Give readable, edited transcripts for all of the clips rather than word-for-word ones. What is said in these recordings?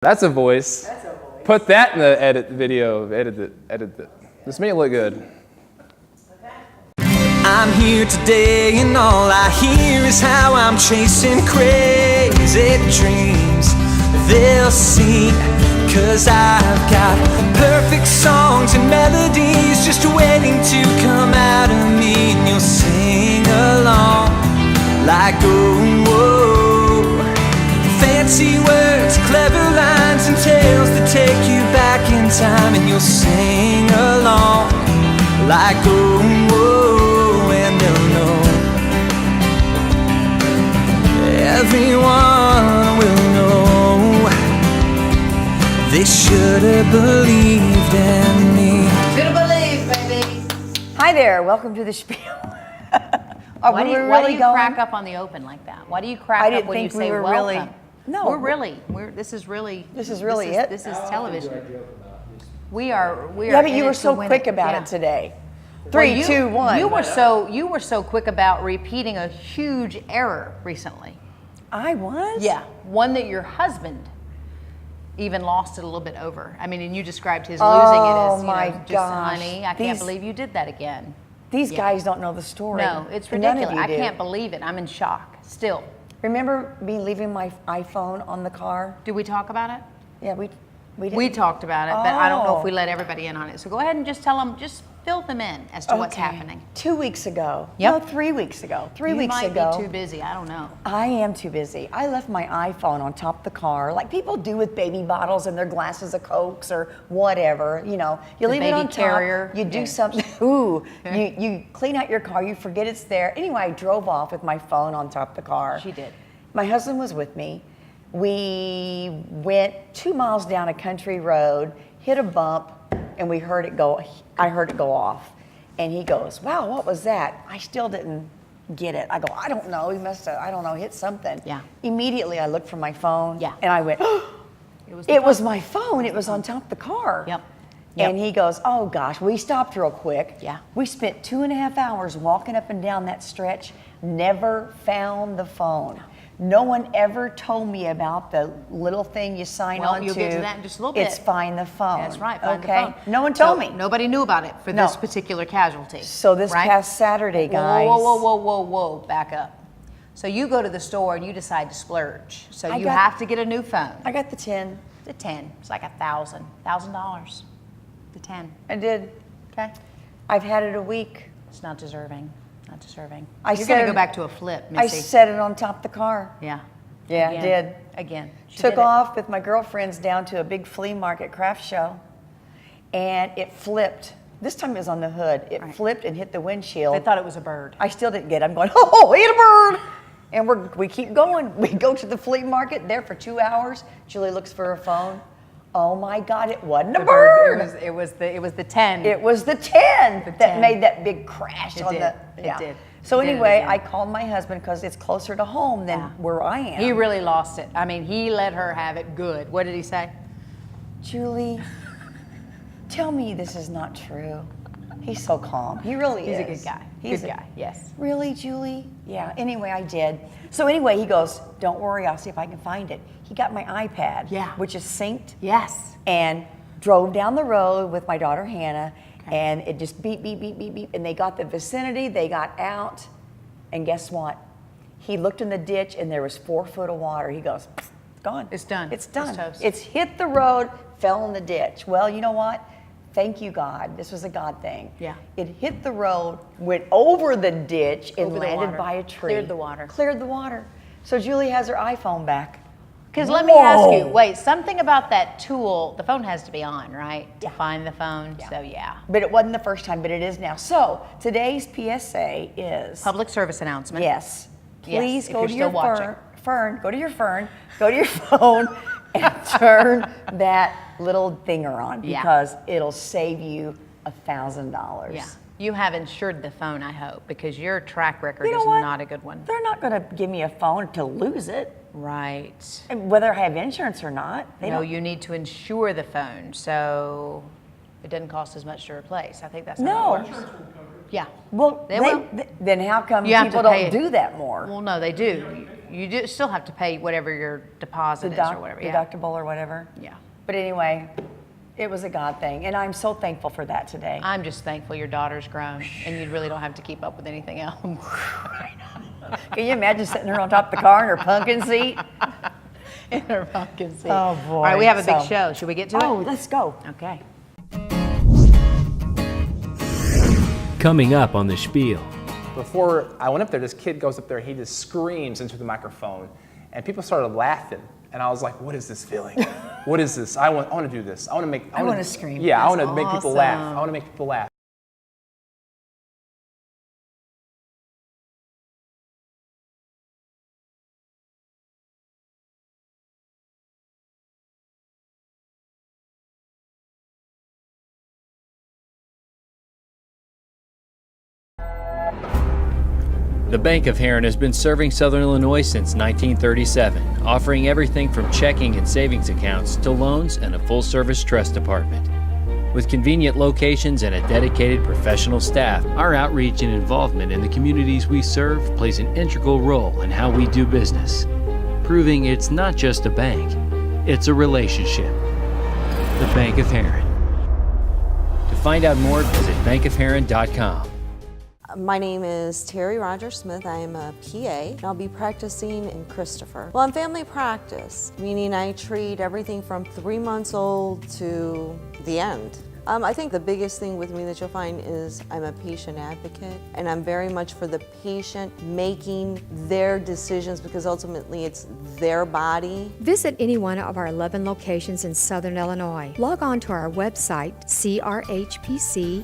That's a voice. That's a voice. Put that in the edit video. Edit it. This may look good. I'm here today and all I hear is how I'm chasing crazy dreams. They'll sing, 'cause I've got perfect songs and melodies just waiting to come out of me, and you'll sing along like, oh, whoa. Fancy words, clever lines and tales that take you back in time, and you'll sing along like, oh, whoa, and they'll know. Everyone will know. They should have believed in me. Should have believed, baby. Hi there, welcome to the Spiel. Why do you crack up on the open like that? Why do you crack up when you say welcome? This is really it. This is television. We are. Yeah, but you were so quick about it today. 3, 2, 1. You were so quick about repeating a huge error recently. I was? Yeah, one that your husband even lost it a little bit over. I mean, and you described his losing it as, just, honey, I can't believe you did that again. These guys don't know the story. No, it's ridiculous. I can't believe it. I'm in shock still. Remember me leaving my iPhone on the car? Did we talk about it? Yeah, we did. We talked about it, but I don't know if we let everybody in on it. So go ahead and just tell them, just fill them in as to what's happening. 2 weeks ago. Yep. No, 3 weeks ago. 3 weeks ago. You might be too busy. I don't know. I am too busy. I left my iPhone on top of the car, like people do with baby bottles and their glasses of Cokes or whatever. You know, you leave it on top. You do something. Ooh, you clean out your car. You forget it's there. Anyway, I drove off with my phone on top of the car. She did. My husband was with me. We went 2 miles down a country road, hit a bump, and we heard it go. I heard it go off, and he goes, "Wow, what was that?" I still didn't get it. I go, "I don't know. He must have, I don't know, hit something." Yeah. Immediately, I looked for my phone. Yeah. And I went, "Oh, it was my phone. It was on top of the car." Yep. And he goes, "Oh gosh." We stopped real quick. Yeah. We spent 2.5 hours walking up and down that stretch. Never found the phone. No one ever told me about the little thing you sign on to. You'll get to that in just a little bit. It's find the phone. That's right, find the phone. No one told me. Nobody knew about it for this particular casualty. So this past Saturday, guys. Whoa, back up. So you go to the store and you decide to splurge. So you have to get a new phone. I got the 10. The 10. It's like $1,000. The 10. I did. Okay. I've had it a week. It's not deserving. Not deserving. You're going to go back to a flip, Missy. I set it on top of the car. Yeah. Yeah, I did. Again. Took off with my girlfriends down to a big flea market craft show, and it flipped. This time it was on the hood. It flipped and hit the windshield. They thought it was a bird. I still didn't get it. I'm going, oh, hit a bird! And we keep going. We go to the flea market, there for 2 hours. Julie looks for her phone. Oh my God, it wasn't a bird. It was the 10. It was the 10 that made that big crash It on did. the. It did. So anyway, I called my husband because it's closer to home than where I am. He really lost it. I mean, he let her have it good. What did he say? Julie, tell me this is not true. He's so calm. He really is. He's a good guy. Good guy, yes. Really, Julie? Yeah, anyway, I did. So anyway, he goes, don't worry, I'll see if I can find it. He got my iPad, which is synced. Yes. And drove down the road with my daughter, Hannah, and it just beep, beep, beep, beep, beep. And they got the vicinity, they got out, and guess what? He looked in the ditch, and there was 4 foot of water. He goes, it's gone. It's done. It's done. It's toast. It's hit the road, fell in the ditch. Well, you know what? Thank you, God. This was a God thing. Yeah. It hit the road, went over the ditch, and landed by a tree. Cleared the water. Cleared the water. So Julie has her iPhone back. Because let me ask you, wait, something about that tool, the phone has to be on, right? To find the phone, so yeah. But it wasn't the first time, but it is now. So today's PSA is... Public service announcement. Yes. Please go to your go to your phone and turn that little thinger on because it'll save you $1,000. Yeah. You have insured the phone, I hope, because your track record is not a good one. They're not going to give me a phone to lose it. Right. And whether I have insurance or not. No, you need to insure the phone, so it doesn't cost as much to replace. I think that's how it works. Yeah. Well, then how come people don't do that more? Well, no, they do. you still have to pay whatever your deposit is or whatever. Deductible or whatever. Yeah. But anyway, it was a God thing, and I'm so thankful for that today. I'm just thankful your daughter's grown, and you really don't have to keep up with anything else. Can you imagine sitting her on top of the car in her pumpkin seat? In her pumpkin seat. Oh, boy. All right, we have a big show. Should we get to it? Oh, let's go. Okay. Coming up on the Spiel. Before I went up there, this kid goes up there, he just screams into the microphone, and people started laughing. And I was like, what is this feeling? What is this? I want to do this. I want to scream. Yeah, That's I want to make people laugh. I want to make people laugh. The Bank of Heron has been serving Southern Illinois since 1937, offering everything from checking and savings accounts to loans and a full-service trust department. With convenient locations and a dedicated professional staff, our outreach and involvement in the communities we serve plays an integral role in how we do business, proving it's not just a bank, it's a relationship. The Bank of Heron. To find out more, visit bankofheron.com. My name is Terry Roger Smith. I am a PA, and I'll be practicing in Christopher. Well, I'm family practice, meaning I treat everything from 3 months old to the end. I think the biggest thing with me that you'll find is I'm a patient advocate, and I'm very much for the patient making their decisions because ultimately it's their body. Visit any one of our 11 locations in Southern Illinois. Log on to our website, crhpc.org.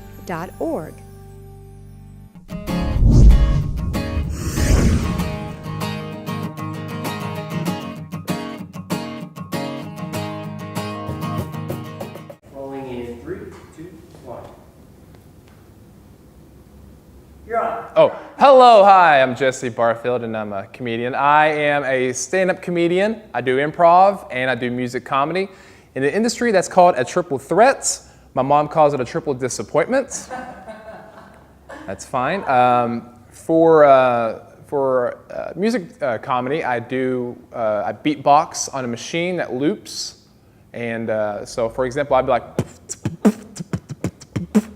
Rolling in 3, 2, 1. You're on. Oh, hello, hi, I'm Jesse Barfield, and I'm a comedian. I am a stand-up comedian. I do improv, and I do music comedy. In an industry that's called a triple threat. My mom calls it a triple disappointment. That's fine. For music comedy, I beatbox on a machine that loops. And so, for example, I'd be like,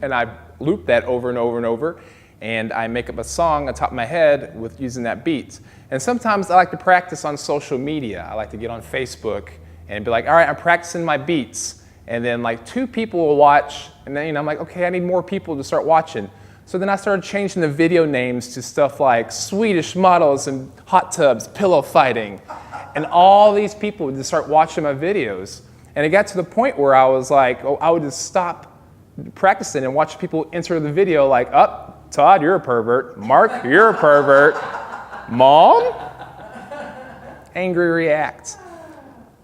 and I loop that over and over and over. And I make up a song on top of my head with using that beat. And sometimes I like to practice on social media. I like to get on Facebook and be like, all right, I'm practicing my beats. And then like 2 people will watch, and then I'm like, okay, I need more people to start watching. So then I started changing the video names to stuff like Swedish models and hot tubs, pillow fighting. And all these people would just start watching my videos. And it got to the point where I was like, oh, I would just stop practicing and watch people enter the video like, Todd, you're a pervert. Mark, you're a pervert. Mom? Angry react.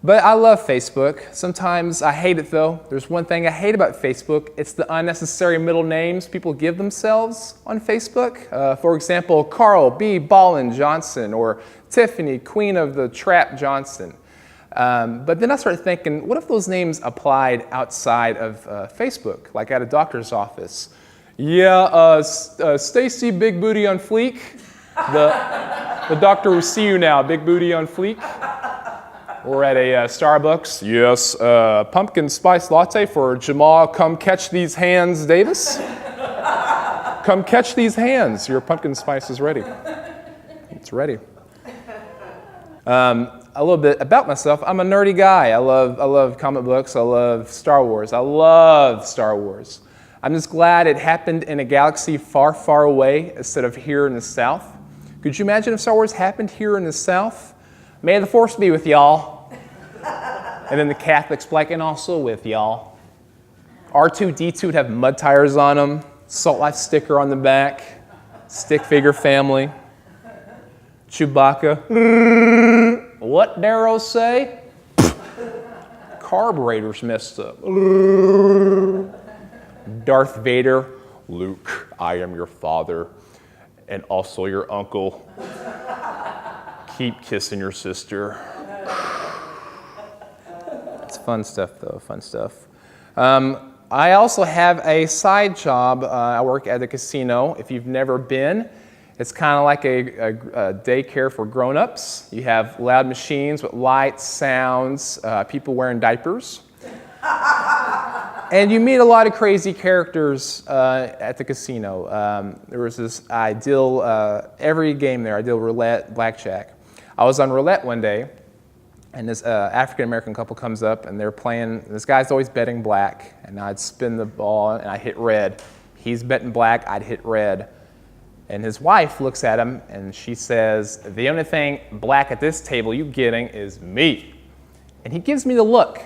But I love Facebook. Sometimes I hate it though. There's one thing I hate about Facebook. It's the unnecessary middle names people give themselves on Facebook. For example, Carl B. Ballin Johnson or Tiffany, Queen of the Trap Johnson. But then I started thinking, what if those names applied outside of Facebook, like at a doctor's office? Yeah, Stacy Big Booty on Fleek. The doctor will see you now, Big Booty on Fleek. Or at a Starbucks. Yes, pumpkin spice latte for Jamal. Come catch these hands, Davis. Come catch these hands. Your pumpkin spice is ready. It's ready. A little bit about myself. I'm a nerdy guy. I love comic books. I love Star Wars. I love Star Wars. I'm just glad it happened in a galaxy far, far away instead of here in the South. Could you imagine if Star Wars happened here in the South? May the Force be with y'all. And then the Catholics like, and also with y'all. R2-D2 would have mud tires on them, Salt Life sticker on the back, stick figure family. Chewbacca. What Darrow say? Carburetor's messed up. Darth Vader. Luke, I am your father and also your uncle. Keep kissing your sister. It's fun stuff, though, fun stuff. I also have a side job. I work at a casino. If you've never been, It's kind of like a daycare for grown-ups. You have loud machines with lights, sounds, people wearing diapers. And you meet a lot of crazy characters at the casino. There was this, I deal every game there. I deal roulette, blackjack. I was on roulette one day, and this African-American couple comes up, and they're playing. This guy's always betting black, and I'd spin the ball, and I hit red. He's betting black, I'd hit red. And his wife looks at him, and she says, "The only thing black at this table you getting is me." And he gives me the look.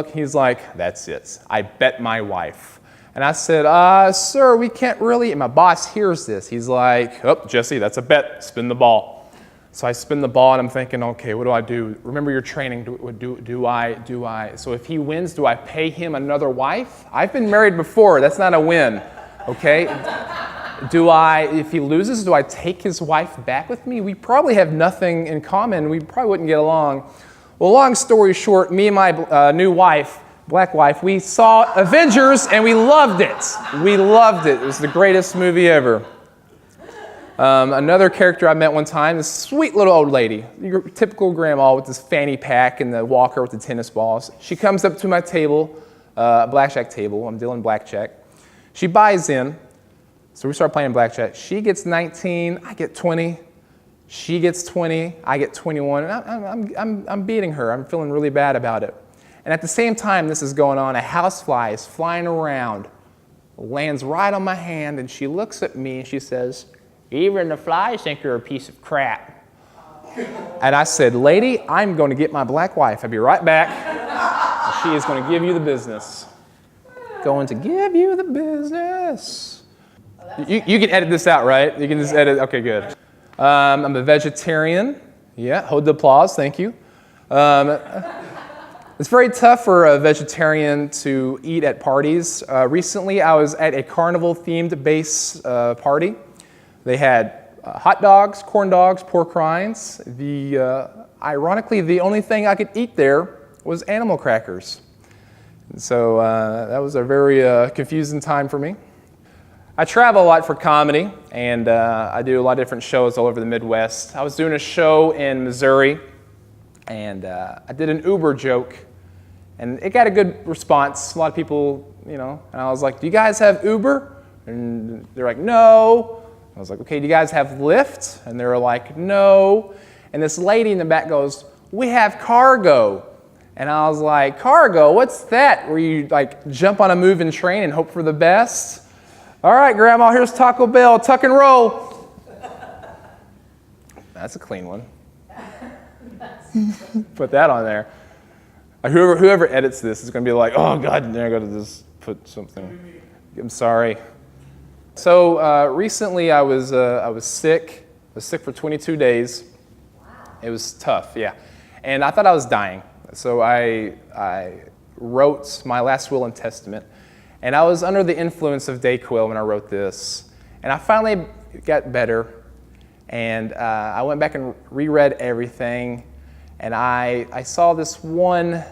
He's like, "That's it. I bet my wife." And I said, "Sir, we can't really." And my boss hears this. He's like, "Oh, Jesse, that's a bet. Spin the ball." So I spin the ball, and I'm thinking, okay, what do I do? Remember your training. Do I? So if he wins, do I pay him another wife? I've been married before. That's not a win, okay? If he loses, do I take his wife back with me? We probably have nothing in common. We probably wouldn't get along. Well, long story short, me and my new wife, black wife, we saw Avengers, and we loved it. We loved it. It was the greatest movie ever. Another character I met one time, this sweet little old lady, your typical grandma with this fanny pack and the walker with the tennis balls. She comes up to my table, blackjack table. I'm dealing blackjack. She buys in, so we start playing blackjack. She gets 19, I get 20. She gets 20, I get 21. And I'm beating her. I'm feeling really bad about it. And at the same time this is going on, a housefly is flying around, lands right on my hand, and she looks at me and she says, "Even the flies think you're a piece of crap." And I said, "Lady, I'm going to get my black wife. I'll be right back. She is going to give you the business." Going to give you the business. You can edit this out, right? You can just edit. Okay, good. I'm a vegetarian. Yeah, hold the applause. Thank you. It's very tough for a vegetarian to eat at parties. Recently, I was at a carnival-themed base party. They had hot dogs, corn dogs, pork rinds. Ironically, the only thing I could eat there was animal crackers. And so that was a very confusing time for me. I travel a lot for comedy, and I do a lot of different shows all over the Midwest. I was doing a show in Missouri, and I did an Uber joke, and it got a good response. A lot of people, and I was like, "Do you guys have Uber?" And they're like, "No." I was like, "Okay, do you guys have Lyft?" And they were like, "No." And this lady in the back goes, "We have cargo." And I was like, "Cargo? What's that? Where you like jump on a moving train and hope for the best?" "All right, Grandma, here's Taco Bell, tuck and roll." That's a clean one. Put that on there. Whoever edits this is going to be like, "Oh God, now I got to just put something." I'm sorry. So recently I was sick. I was sick for 22 days. Wow. It was tough, yeah. And I thought I was dying. So I wrote my last will and testament. And I was under the influence of Dayquil when I wrote this. And I finally got better. And I went back and reread everything. And I saw this one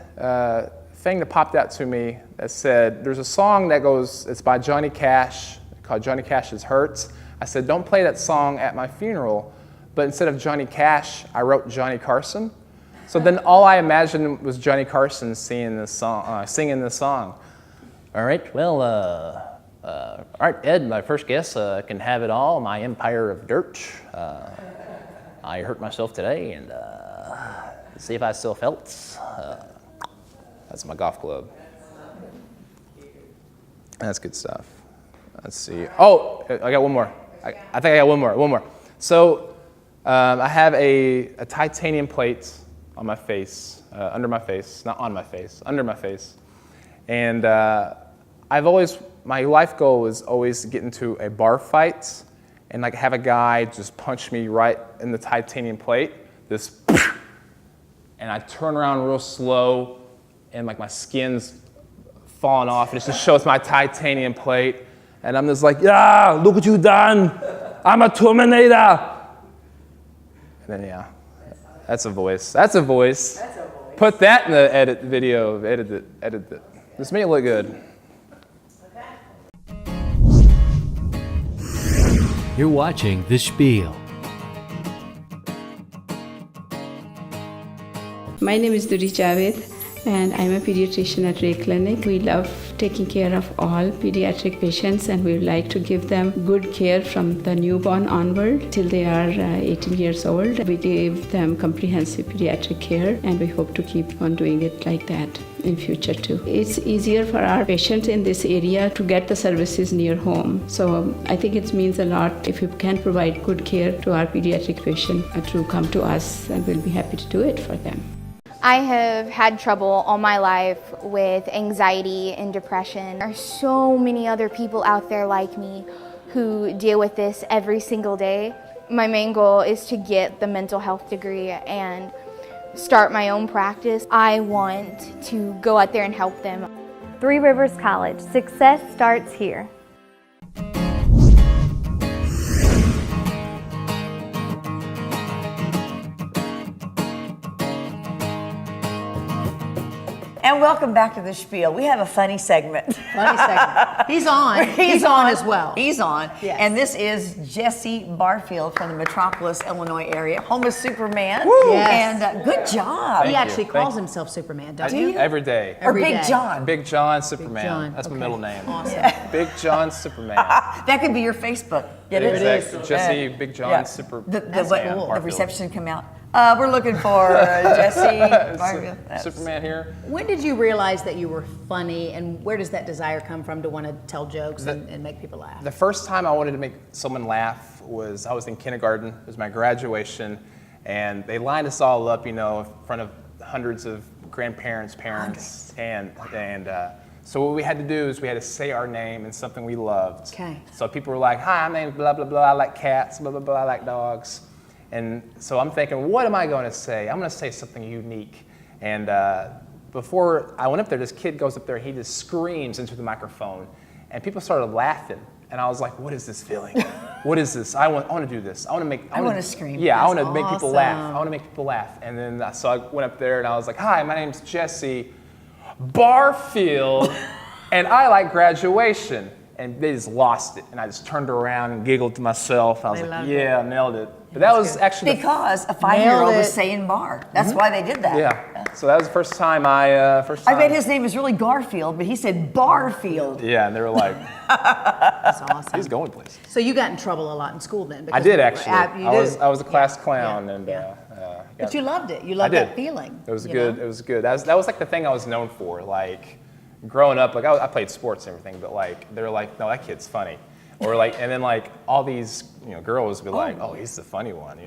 thing that popped out to me that said, there's a song that goes, it's by Johnny Cash, called Johnny Cash's Hurts. I said, don't play that song at my funeral. But instead of Johnny Cash, I wrote Johnny Carson. So then all I imagined was Johnny Carson singing this song. All right, well, all right, Ed, my first guess can have it all, my empire of dirt. I hurt myself today, and see if I still felt. That's my golf club. That's good stuff. Let's see. Oh, I got one more. I think I got one more. So I have a titanium plate on my face, under my face, not on my face, under my face. And my life goal was always to get into a bar fight and like have a guy just punch me right in the titanium plate, and I turn around real slow and like my skin's falling off and it just shows my titanium plate. And I'm just like, yeah, look what you done. I'm a Terminator. And then, yeah, that's a voice. Put that in the edit video. Edit it. Just make it look good. You're watching The Spiel. My name is Duri Javed, and I'm a pediatrician at Ray Clinic. We love taking care of all pediatric patients, and we like to give them good care from the newborn onward till they are 18 years old. We give them comprehensive pediatric care, and we hope to keep on doing it like that in future too. It's easier for our patients in this area to get the services near home. So I think it means a lot if we can provide good care to our pediatric patient to come to us, and we'll be happy to do it for them. I have had trouble all my life with anxiety and depression. There are so many other people out there like me who deal with this every single day. My main goal is to get the mental health degree and start my own practice. I want to go out there and help them. Three Rivers College. Success starts here. And welcome back to the Spiel. We have a funny segment. Funny segment. He's on. He's on as well. He's on. Yes. And this is Jesse Barfield from the Metropolis, Illinois area, home of Superman. Woo! Yes. And good job. He actually calls himself Superman, doesn't he? Every day. Or Big John. Big John Superman. Big John. That's my middle name. Awesome. Big John Superman. That could be your Facebook. Get it? Exactly. Jesse Big John Superman. The reception come out. We're looking for Jesse Barfield. Superman here. When did you realize that you were funny, and where does that desire come from to want to tell jokes and make people laugh? The first time I wanted to make someone laugh was I was in kindergarten. It was my graduation, and they lined us all up, in front of hundreds of grandparents, parents, and so what we had to do is we had to say our name and something we loved. Okay. So people were like, "Hi, my name's blah blah blah. I like cats. Blah blah blah. I like dogs." And so I'm thinking, what am I going to say? I'm going to say something unique. And before I went up there, this kid goes up there, he just screams into the microphone, and people started laughing. And I was like, what is this feeling? What is this? I want to do this. I want to scream. Yeah, I want to make people laugh. I want to make people laugh. And then so I went up there and I was like, hi, my name's Jesse Barfield, and I like graduation. And they just lost it. And I just turned around and giggled to myself. I was like, yeah, I nailed it. But that was actually because a 5-year-old was saying bar. That's why they did that. Yeah. So that was the first time I bet his name is really Garfield, but he said Barfield. Yeah, and they were like, that's awesome. He's going places. So you got in trouble a lot in school then? I did actually. I was a class clown, and but you loved it. You loved that feeling. It was good. It was good. That was like the thing I was known for. Like growing up, like I played sports and everything, but like they're like, no, that kid's funny. Or like, and then like all these, girls would be like, oh, he's the funny one.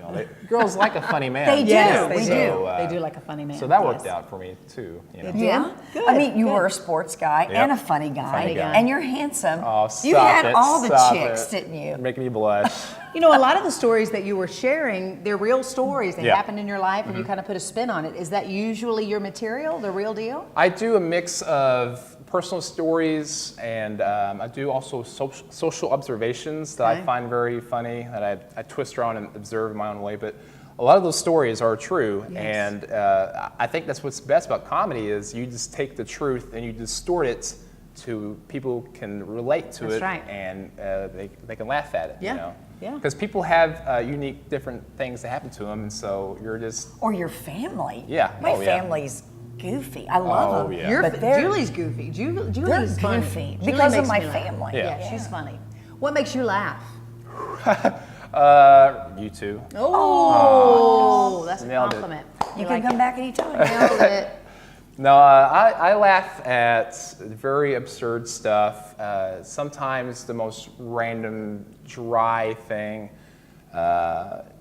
Girls like a funny man. They do. Yes, they do. They do like a funny man. So that worked out for me too. Yeah. Good. I mean, you were a sports guy and a funny guy, and you're handsome. Oh, stop you had it, all the stop chicks, it. didn't you? You're making me blush. A lot of the stories that you were sharing, they're real stories. They happened in your life, and you kind of put a spin on it. Is that usually your material, the real deal? I do a mix of personal stories, and I do also social observations that I find very funny, that I twist around and observe in my own way. But a lot of those stories are true, and I think that's what's best about comedy is you just take the truth and you distort it to people can relate to it, and they can laugh at it. Yeah. Because people have unique, different things that happen to them, and so you're just or your family. Yeah. My family's goofy. I love them. Yeah. Julie's goofy. Julie's funny. Goofy because of my family. Yeah, she's funny. What makes you laugh? You too. Oh, that's a compliment. You can come back anytime. Nailed it. No, I laugh at very absurd stuff. Sometimes the most random, dry thing.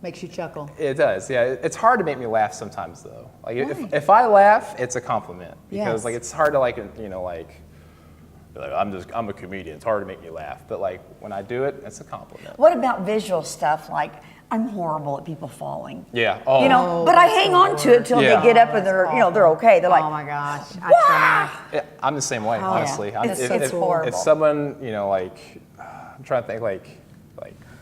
Makes you chuckle. It does, yeah. It's hard to make me laugh sometimes, though. Like if I laugh, it's a compliment because like it's hard to like I'm a comedian. It's hard to make me laugh, but like when I do it, it's a compliment. What about visual stuff like? I'm horrible at people falling. Yeah. Oh. But I hang on to it till they get up and they're okay. They're like, oh my gosh. I'm the same way, honestly. It's horrible. If someone, I'm trying to think like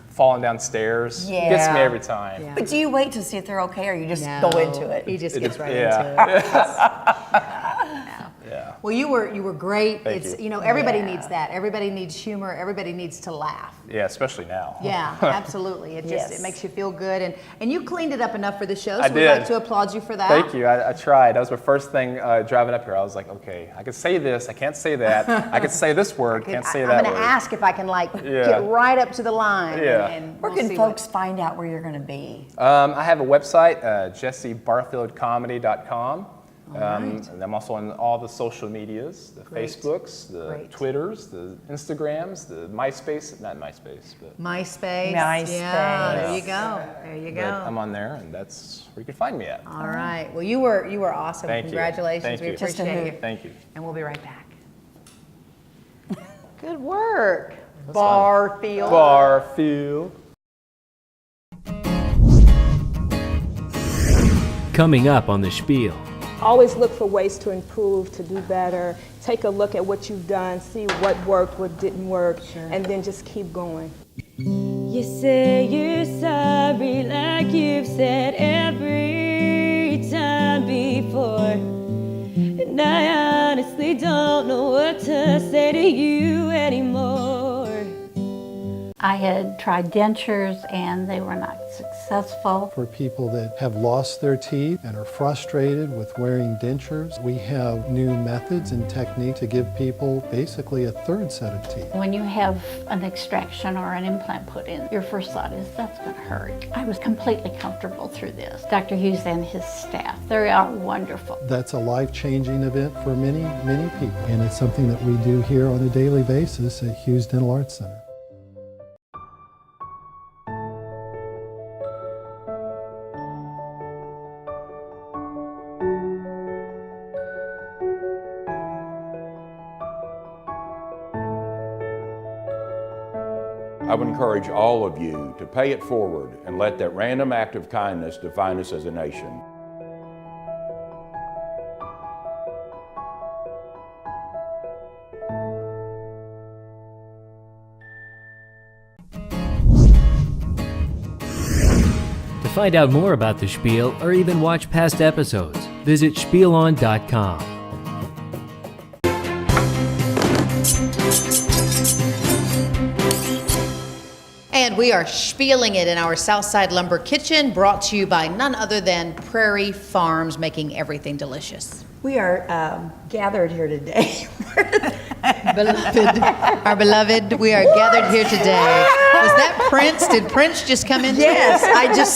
falling down stairs, it gets me every time. Yeah. But do you wait to see if they're okay, or you just go into it? He just gets right into it. Yeah. Well, you were great. Thank you. Everybody needs that. Everybody needs humor. Everybody needs to laugh. Yeah, especially now. Yeah, absolutely. It makes you feel good, and you cleaned it up enough for the show. So I we'd did. like to applaud you for that. Thank you. I tried. That was my first thing driving up here. I was like, okay, I can say this. I can't say that. I can say this word. Can't say that word. I'm going to ask if I can get right up to the line. Yeah. And where can folks find out where you're going to be? I have a website, jessebarfieldcomedy.com. And I'm also on all the social medias, the Facebooks, the Twitters, the Instagrams, the MySpace, not MySpace, but MySpace. Yeah, there you go. There you go. But I'm on there, and that's where you can find me at. All right. Well, you were awesome. Thank Congratulations. you. Thank We appreciate you. Thank you. And we'll be right back. Good work, Barfield. Barfield. Coming up on the Spiel. Always look for ways to improve, to do better. Take a look at what you've done, see what worked, what didn't work, and then just keep going. You say you're sorry like you've said every time before. And I honestly don't know what to say to you anymore. I had tried dentures and they were not successful. For people that have lost their teeth and are frustrated with wearing dentures, we have new methods and techniques to give people basically a third set of teeth. When you have an extraction or an implant put in, your first thought is that's going to hurt. I was completely comfortable through this. Dr. Hughes and his staff, they are wonderful. That's a life-changing event for many, many people, and it's something that we do here on a daily basis at Hughes Dental Arts Center. I would encourage all of you to pay it forward and let that random act of kindness define us as a nation. To find out more about the Spiel or even watch past episodes, visit SPIELOn.com. And we are spieling it in our Southside Lumber Kitchen, brought to you by none other than Prairie Farms, making everything delicious. We are gathered here today. Our beloved, we are gathered here today. Was that Prince? Did Prince just come in? Yes,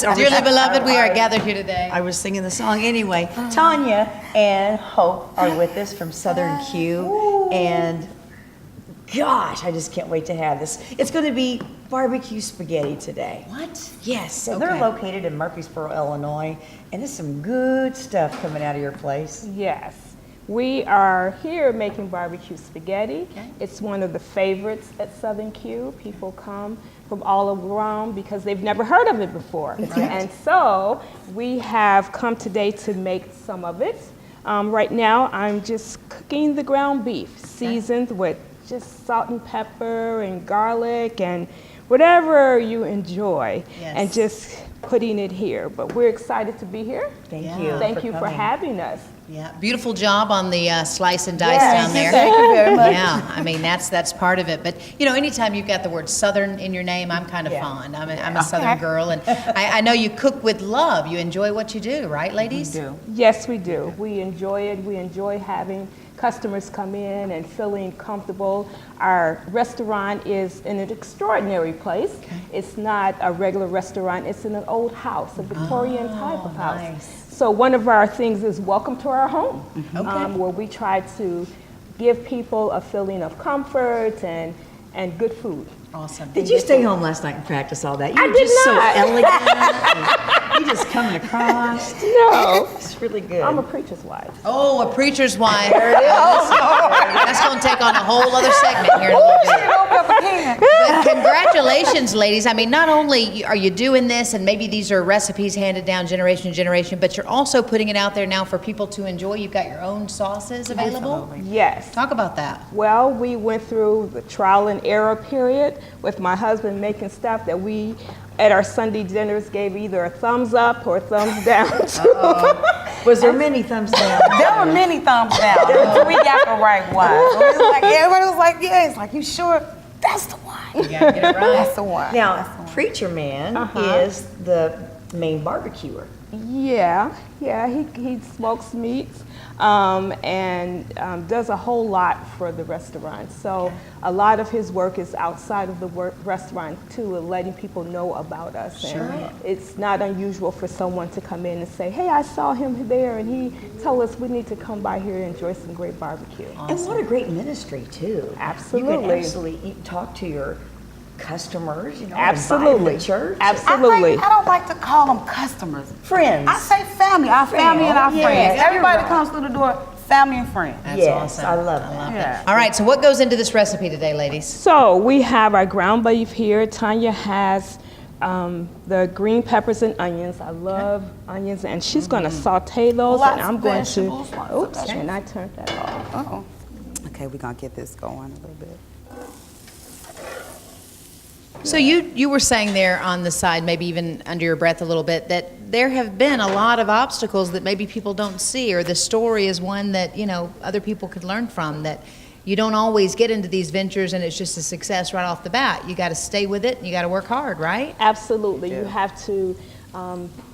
Dearly beloved, we are gathered here today. I was singing the song anyway. Tanya and Hope are with us from Southern Q, and gosh, I just can't wait to have this. It's going to be BBQ Spaghetti today. What? Yes. So they're located in Murfreesboro, Illinois, and there's some good stuff coming out of your place. Yes. We are here making BBQ Spaghetti. Okay. It's one of the favorites at Southern Q. People come from all around because they've never heard of it before. Right. And so we have come today to make some of it. Right now I'm just cooking the ground beef, seasoned with just salt and pepper and garlic and whatever you enjoy, and just putting it here. But we're excited to be here. Thank you. Thank you for having us. Yeah, beautiful job on the slice and dice down there. Thank you very much. Yeah, I mean that's part of it. But you know, anytime you've got the word Southern in your name, I'm kind of fond. I'm a Southern girl, and I know you cook with love. You enjoy what you do, right, ladies? We do. Yes, we do. We enjoy it. We enjoy having customers come in and feeling comfortable. Our restaurant is in an extraordinary place. Okay. It's not a regular restaurant. It's in an old house, a Victorian type of house. Nice. So one of our things is welcome to our home, where we try to give people a feeling of comfort and good food. Awesome. Did you stay home last night and practice all that? You were did just not. so elegant. You just coming across. No. It's really good. I'm a preacher's wife. Oh, a preacher's wife. There it is. That's going to take on a whole other segment here in a little bit. But congratulations, ladies. I mean, not only are you doing this, and maybe these are recipes handed down generation to generation, but you're also putting it out there now for people to enjoy. You've got your own sauces available. Absolutely. Yes. Talk about that. Well, we went through the trial and error period with my husband making stuff that we, at our Sunday dinners, gave either a thumbs up or a thumbs down to. Was there many thumbs down? There were many thumbs down. We got the right one. Everybody was like, yeah. It's like, you sure? That's the one. You gotta get it right. That's the one. Now, Preacher Man is the main barbecuer. Yeah, he smokes meats and does a whole lot for the restaurant. So a lot of his work is outside of the restaurant too, and letting people know about us. Sure. And it's not unusual for someone to come in and say, hey, I saw him there and he told us we need to come by here and enjoy some great barbecue. Awesome. And what a great ministry too. Absolutely. You can absolutely talk to your customers, Absolutely. invite them to church. Absolutely. I don't like to call them customers. Friends. I say family. Our family and our Yes, friends. Everybody right. comes through the door, family and friends. That's yes, awesome. I love that. Yeah. All right, so what goes into this recipe today, ladies? So we have our ground beef here. Tanya has the green peppers and onions. I love onions, and she's going to saute those, and I'm going to. Oops, and I turned that off. Uh-oh. Okay, we're going to get this going a little bit. So you were saying there on the side, maybe even under your breath a little bit, that there have been a lot of obstacles that maybe people don't see, or the story is one that, other people could learn from, that you don't always get into these ventures and it's just a success right off the bat. You got to stay with it and you got to work hard, right? Absolutely. Yeah. You have to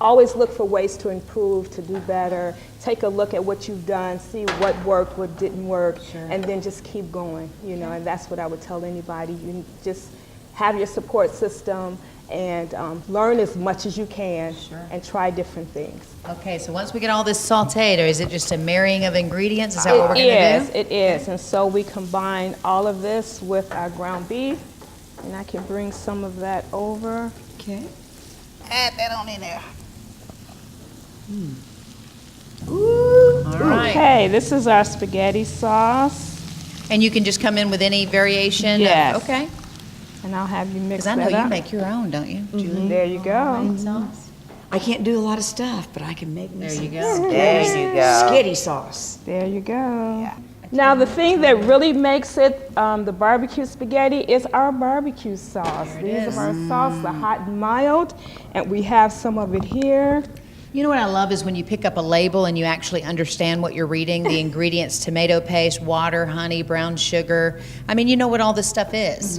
always look for ways to improve, to do better, take a look at what you've done, see what worked, what didn't work, and then just keep going, and that's what I would tell anybody. You just have your support system and learn as much as you can and try different things. Okay, so once we get all this sauteed, or is it just a marrying of ingredients? Is that what we're going to do? It is. And so we combine all of this with our ground beef, and I can bring some of that over. Okay. Add that on in there. Ooh. All right. Okay, this is our spaghetti sauce. And you can just come in with any variation? Yes. Okay. And I'll have you mix that up. Because I know you make your own, don't you, Julie? There you go. Sauce. I can't do a lot of stuff, but I can make me There you go. spaghetti sauce. There you go. Yeah. Now the thing that really makes it the barbecue spaghetti is our barbecue sauce. These are our sauce, the hot and mild, and we have some of it here. You know what I love is when you pick up a label and you actually understand what you're reading, the ingredients: tomato paste, water, honey, brown sugar. I mean, you know what all this stuff is,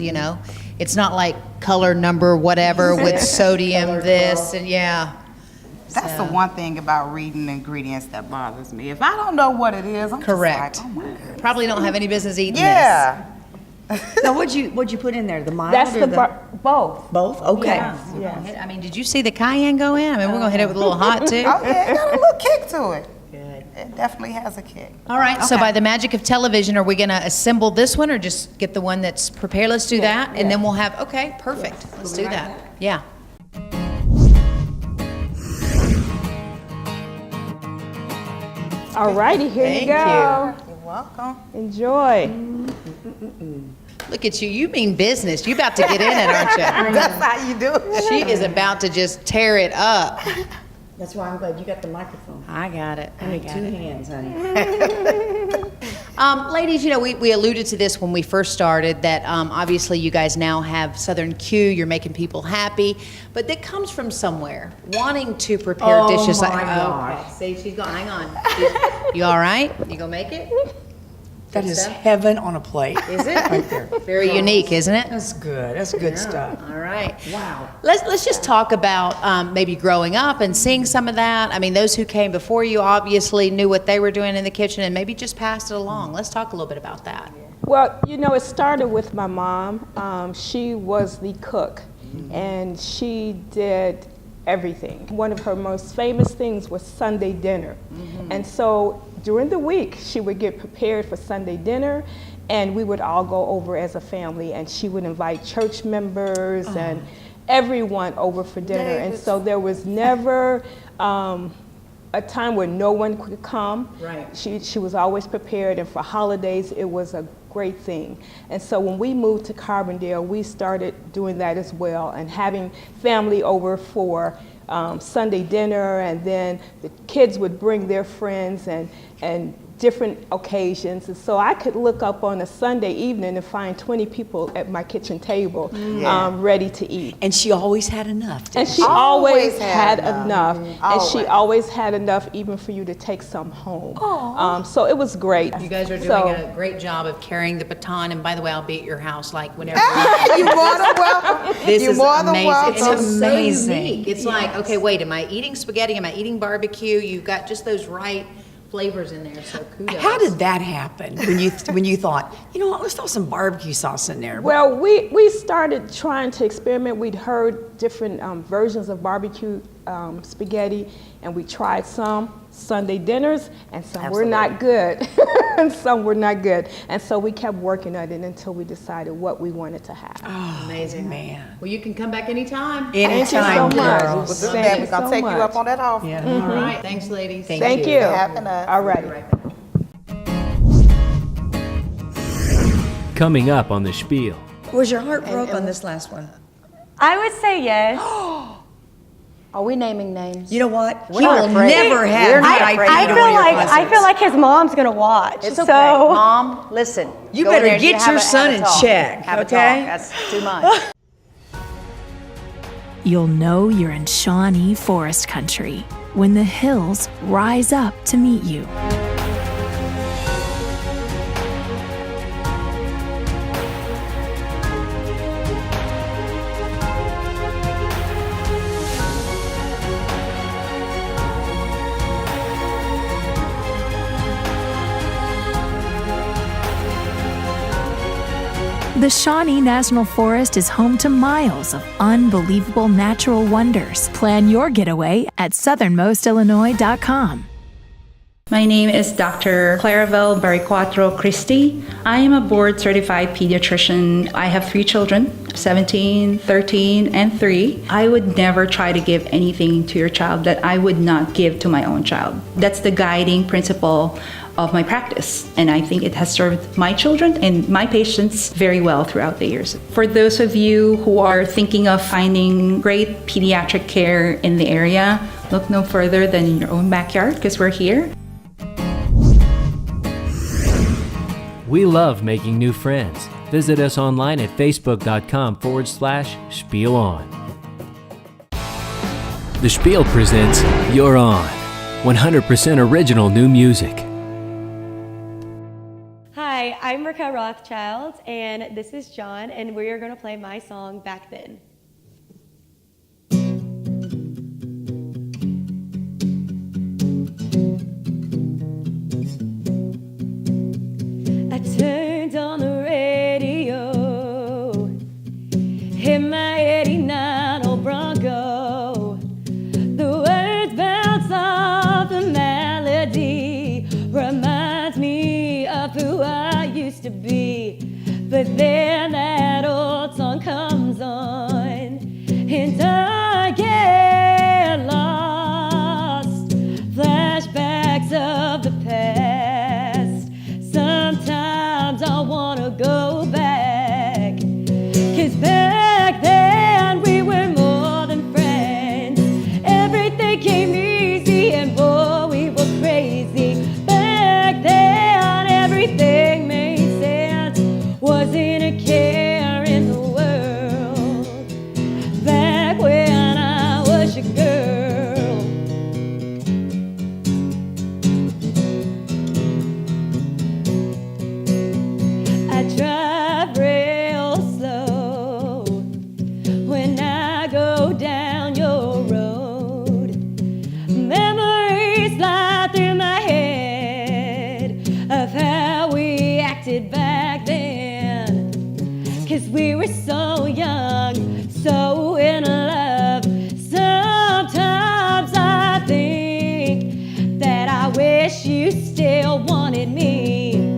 It's not like color number whatever with sodium this and That's the one thing about reading ingredients that bothers me. If I don't know what it is, I'm correct. Just like, oh my goodness. Probably don't have any business eating this. Now, what'd you put in there? The mild That's or both. Both? Okay. Yes. I mean, did you see the cayenne go in? I mean, we're going to hit it with a little hot, too. Oh, yeah, it got a little kick to it. Good. It definitely has a kick. All right, so by the magic of television, are we going to assemble this one or just get the one that's prepared? Let's do that, and then we'll have, okay, perfect. Let's do that. Yeah. All righty, here you go. You're welcome. Enjoy. Look at you. You mean business. You about to get in it, aren't you? That's how you do it. She is about to just tear it up. That's why I'm glad you got the microphone. I got it. I need two hands, honey. Ladies, we alluded to this when we first started, that obviously you guys now have Southern Q, you're making people happy, but that comes from somewhere, wanting to prepare dishes like, God. Okay, see, she's going, hang on. You all right? You gonna make it? That is heaven on a plate. Is it? Right there. Very unique, isn't it? That's good. That's good stuff. All right. Wow. Let's just talk about maybe growing up and seeing some of that. I mean, those who came before you obviously knew what they were doing in the kitchen and maybe just passed it along. Let's talk a little bit about that. Well, it started with my mom. She was the cook, and she did everything. One of her most famous things was Sunday dinner. And so during the week, she would get prepared for Sunday dinner, and we would all go over as a family, and she would invite church members and everyone over for dinner. And so there was never a a time where no one could come. Right. She was always prepared, and for holidays, it was a great thing. And so when we moved to Carbondale, we started doing that as well, and having family over for Sunday dinner, and then the kids would bring their friends and different occasions. And so I could look up on a Sunday evening and find 20 people at my kitchen table ready to eat. And she always had enough. And she always had enough. And she always had enough even for you to take some home. So it was great. You guys are doing a great job of carrying the baton. And by the way, I'll be at your house like whenever. You're more than welcome. This You're is more than amazing. welcome. It's amazing. So unique. It's like, okay, wait, am I eating spaghetti? Am I eating barbecue? You've got just those right flavors in there, so kudos. How did that happen when you thought, you know what, let's throw some barbecue sauce in there? Well, we started trying to experiment. We'd heard different versions of barbecue spaghetti, and we tried some Sunday dinners, and some were not good, and some were not good. And so we kept working at it until we decided what we wanted to have. Oh, amazing. Man. Well, you can come back anytime. Anytime, We're girls. going to take you up on that offer. Yeah. All right. Thanks, ladies. Thank you. Having us. All right. Coming up on the Spiel. Was your heart broke on this last one? I would say yes. Are we naming names? You know what? He not will afraid. never have We're the not IP afraid. to one of your I concerts. feel like his mom's gonna watch. It's so okay. Mom, listen. You go better in there, get have your a- son have a in talk. check, Have a okay? talk. That's too much. You'll know you're in Shawnee Forest Country when the hills rise up to meet you. The Shawnee National Forest is home to miles of unbelievable natural wonders. Plan your getaway at southernmostillinois.com. My name is Dr. Claravel Baricuatro Christie. I am a board-certified pediatrician. I have 3 children, 17, 13, and 3. I would never try to give anything to your child that I would not give to my own child. That's the guiding principle of my practice, and I think it has served my children and my patients very well throughout the years. For those of you who are thinking of finding great pediatric care in the area, look no further than in your own backyard, because we're here. We love making new friends. Visit us online at facebook.com/SPIELOn. The Spiel presents You're On, 100% original new music. Hi, I'm Raquel Rothschild, and this is John, and we are going to play my song, Back Then. I turned on the radio, hit my 89 old Bronco. The words bounce off the melody, reminds me of who I used to be. But then that old song comes on, and I get lost. Flashbacks of the past. Sometimes I wanna go back, 'cause back then we were more than friends. Everything came easy and boy, we were crazy. Back then everything made sense. Wasn't a care in the world. Back when I was your girl. I drive real slow when I go down your road. Memories fly through my head of how we acted back then. 'Cause we were so young, so in love. Sometimes I think that I wish you still wanted me.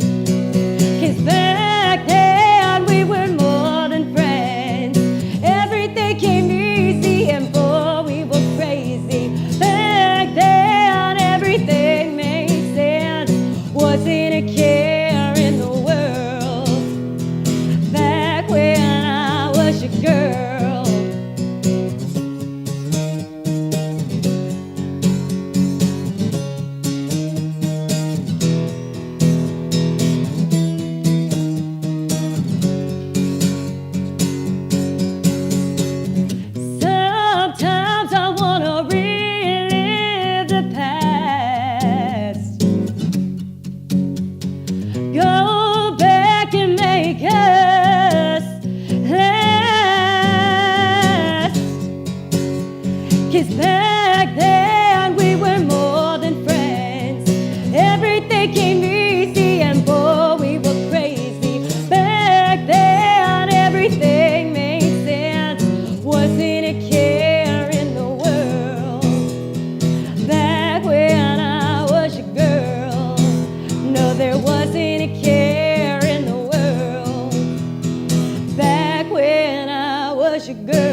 'Cause back then we were more than friends. Everything came easy and boy, we were crazy. Back then a care in the world back when I was your girl. Sometimes I wanna relive the past, go back and make us last. 'Cause back then we were more than friends. Everything came easy and boy, we were crazy. Back then everything made sense. Wasn't a care in the world back when I was your girl. No, there wasn't a care in the world back when I was your girl.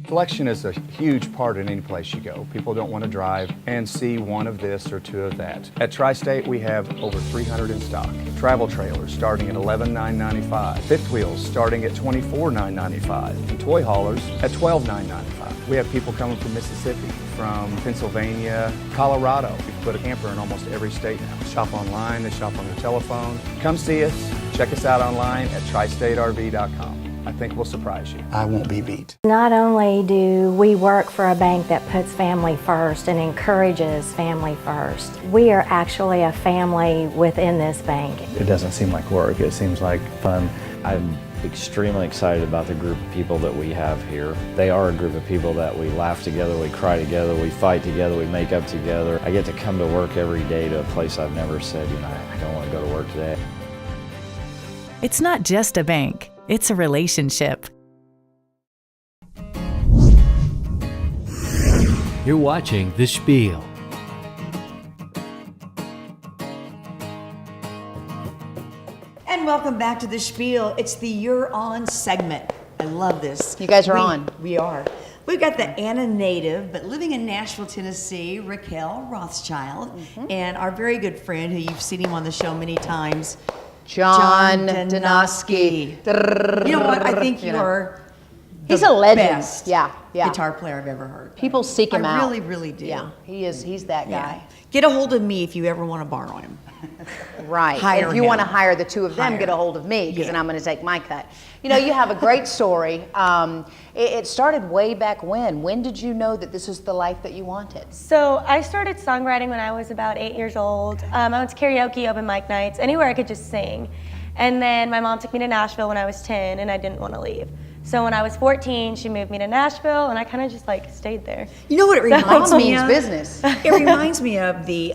Selection is a huge part in any place you go. People don't want to drive and see one of this or two of that. At Tri-State, we have over 300 in stock. Travel trailers starting at $11,995. Fifth wheels starting at $24,995. And toy haulers at $12,995. We have people coming from Mississippi, from Pennsylvania, Colorado. We put a camper in almost every state now. Shop online, they shop on their telephone. Come see us. Check us out online at tristaterv.com. I think we'll surprise you. I won't be beat. Not only do we work for a bank that puts family first and encourages family first, we are actually a family within this bank. It doesn't seem like work, it seems like fun. I'm extremely excited about the group of people that we have here. They are a group of people that we laugh together, we cry together, we fight together, we make up together. I get to come to work every day to a place I've never said, you know, I don't want to go to work today. It's not just a bank, it's a relationship. You're watching The Spiel. And welcome back to the Spiel. It's the You're On segment. I love this. You guys are on. We are. We've got the Anna native, but living in Nashville, Tennessee, Raquel Rothschild, and our very good friend who you've seen him on the show many times, John Donosky. You know what? I think you're He's a legend. best guitar player I've ever heard. People seek him out. I really, really do. Yeah, he is. He's that guy. Get a hold of me if you ever want to borrow him. Right. Hire if you him. want to hire the two of them, get a hold of me, because then I'm going to take my cut. You know, you have a great story. It started way back when. When did you know that this was the life that you wanted? So I started songwriting when I was about 8 years old. I went to karaoke, open mic nights, anywhere I could just sing. And then my mom took me to Nashville when I was 10, and I didn't want to leave. So when I was 14, she moved me to Nashville, and I kind of just like stayed there. You know what it reminds me of? Business. It reminds me of the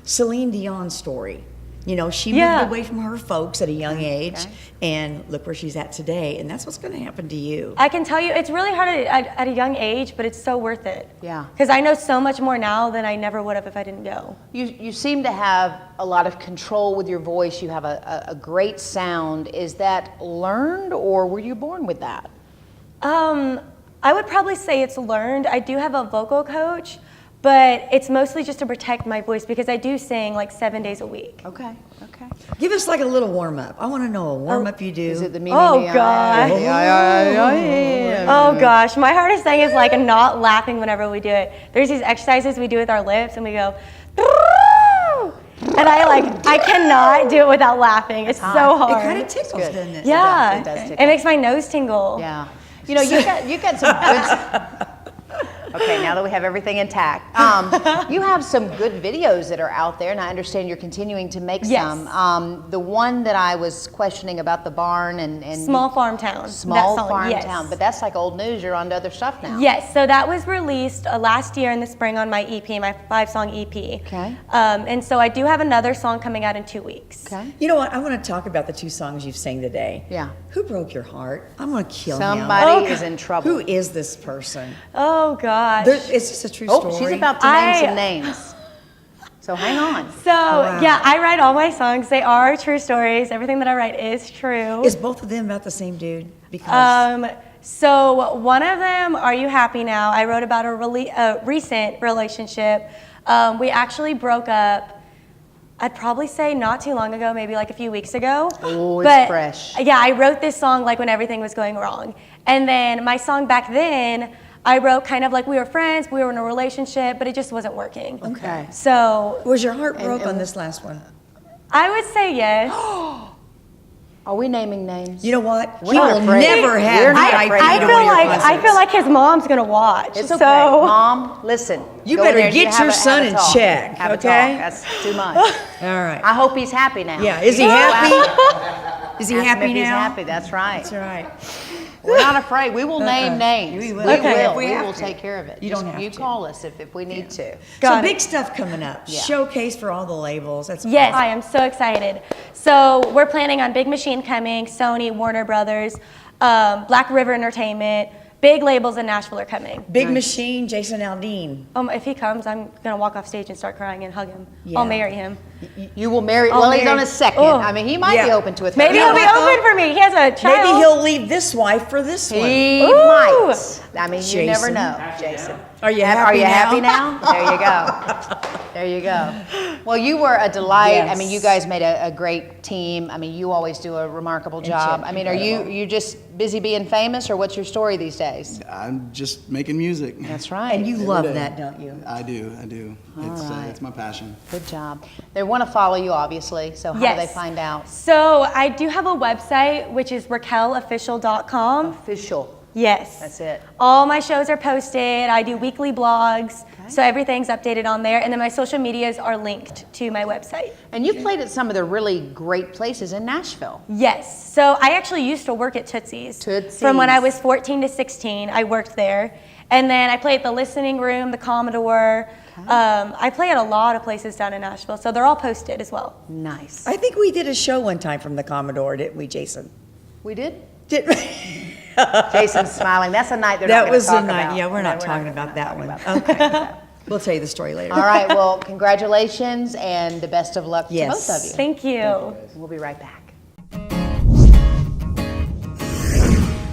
Celine Dion story. You know, she moved away from her folks at a young age, and look where she's at today, and that's what's going to happen to you. I can tell you, it's really hard at a young age, but it's so worth it. Yeah. Because I know so much more now than I never would have if I didn't go. You seem to have a lot of control with your voice. You have a great sound. Is that learned, or were you born with that? I would probably say it's learned. I do have a vocal coach, but it's mostly just to protect my voice because I do sing like 7 days a week. Okay, okay. Give us like a little warm-up. I want to know a warm-up you do. Is it the me, Oh, me, me, gosh. Oh, gosh. My hardest thing is like not laughing whenever we do it. There's these exercises we do with our lips, and we go, and I cannot do it without laughing. It's so hard. It kind of tickles, doesn't it? Yeah. It does tickle. It makes my nose tingle. Yeah. You know, you got some good. Okay, now that we have everything intact, you have some good videos that are out there, and I understand you're continuing to make some. The one that I was questioning about the barn and Small Farm Town. Small That song, Farm yes. Town, but that's like old news. You're on to other stuff now. Yes, so that was released last year in the spring on my EP, my 5-song EP. Okay. And so I do have another song coming out in 2 weeks. Okay. You know what? I want to talk about the 2 songs you've sang today. Yeah. Who broke your heart? I'm going to kill him. Somebody is in trouble. Who is this person? Oh, gosh. Is this a true story? Oh, she's about to name some names. So hang on. So, yeah, I write all my songs. They are true stories. Everything that I write is true. Is both of them about the same dude? Because So one of them, Are You Happy Now? I wrote about a recent relationship. We actually broke up I'd probably say not too long ago, maybe like a few weeks ago. Oh, but it's fresh. Yeah, I wrote this song like when everything was going wrong. And then my song back then, I wrote kind of like we were friends, we were in a relationship, but it just wasn't working. Okay. So. Was your heart broke on this last one? I would say yes. Are we naming names? You know what? We're not afraid. Never have We're not VIP afraid. I to feel one of your like concerts. his mom's gonna watch. It's so. okay. Mom, listen. You go better in there, get have your a- son have a in talk. check, Have a okay? talk. That's too much. All right. I hope he's happy now. Yeah, is he happy? Is he Ask him happy if he's now? happy, that's right. That's right. We're not afraid. We will name names. We will. We Okay, will. if we We have will to. take care of it. You don't have You to. call us if we need to. So big stuff coming up. Yeah. Showcase for all the labels. That's Yes, awesome. I am so excited. So we're planning on Big Machine coming, Sony, Warner Brothers, Black River Entertainment. Big labels in Nashville are coming. Big Machine, Jason Aldean. If he comes, I'm gonna walk off stage and start crying and hug him. Yeah. I'll marry him. You will marry. I'll Well, he's marry- on his second. Oh. I mean, he might be open to a third. Maybe he'll be open for me. He has a child. Maybe he'll leave this wife for this one. He Ooh. might. I mean, you never Jason. know, Jason. Are you Are happy you now? happy now? There you go. There you go. Well, you were a delight. Yes. I mean, you guys made a great team. I mean, you always do a remarkable job. I mean, are you just busy being famous, or what's your story these days? I'm just making music. That's right. And you Every love day. that, don't you? I do. It's my passion. Good job. They want to follow you, obviously. So how do they find out? So I do have a website, which is raquelofficial.com. Official. Yes. That's it. All my shows are posted. I do weekly blogs. So everything's updated on there. And then my social medias are linked to my website. And you played at some of the really great places in Nashville. Yes. So I actually used to work at Tootsie's. From when I was 14 to 16, I worked there. And then I played at the Listening Room, the Commodore. I play at a lot of places down in Nashville. So they're all posted as well. Nice. I think we did a show one time from the Commodore, didn't we, Jason? We did? Did Jason's smiling. That's a night they're that not going was to talk the night. about. Yeah, we're not talking about that one. Okay. We'll tell you the story later. All right. Well, congratulations and the best of luck to Yes. both of you. Thank you. We'll be right back.